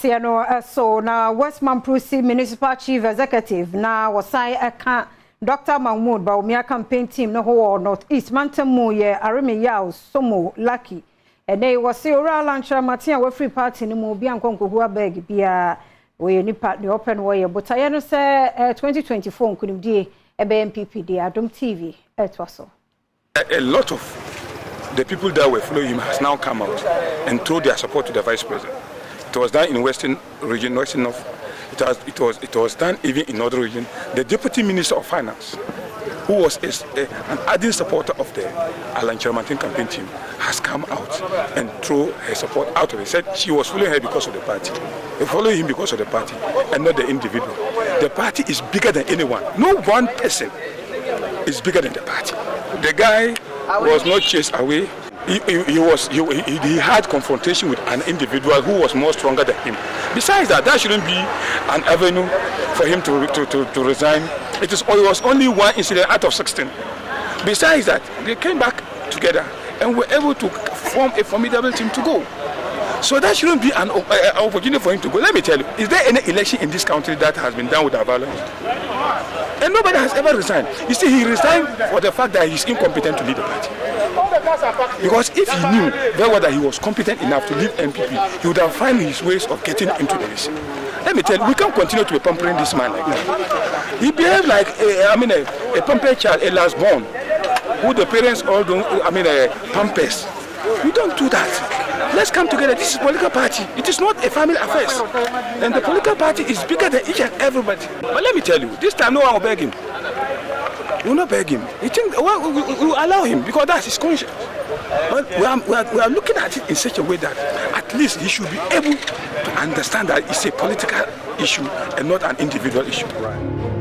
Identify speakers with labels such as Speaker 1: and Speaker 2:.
Speaker 1: So now West Mamprusi Municipal Chief Executive now was I Dr. Mahmoud Baumia campaign team no ho Northeast Mantamu ye Arimi Yao Somo Lucky and they was see oral lunch Martin we free party no mo bi ankonko hu abeg bia we ni part the open way but I know say 2024 kunim die MPP the Adom TV etwaso.
Speaker 2: A lot of the people that were following him has now come out and told their support to the Vice President. It was done in Western region, Western North. It was done even in Northern region. The Deputy Minister of Finance, who was an ardent supporter of the Alan Chermantin campaign team, has come out and threw her support out of it. Said she was following her because of the party. They follow him because of the party and not the individual. The party is bigger than anyone. No one person is bigger than the party. The guy was not chased away. He had confrontation with an individual who was more stronger than him. Besides that shouldn't be an avenue for him to resign. It was only one incident out of 16. Besides that, they came back together and were able to form a formidable team to go. So that shouldn't be an opportunity for him to go. Let me tell you, is there any election in this country that has been done without violence? And nobody has ever resigned. You see, he resigned for the fact that he's incompetent to lead the party. Because if he knew very well that he was competent enough to lead MPP, he would have found his ways of getting into this. Let me tell you, we can't continue to be pampering this man like that. He behaved like a pampered child, a last born, who the parents all don't, pampers. We don't do that. Let's come together. This is a political party. It is not a family affair. And the political party is bigger than each and everybody. But let me tell you, this time no one will beg him. We will not beg him. We will allow him because that's his conscience. But we are looking at it in such a way that at least he should be able to understand that it's a political issue and not an individual issue. Right.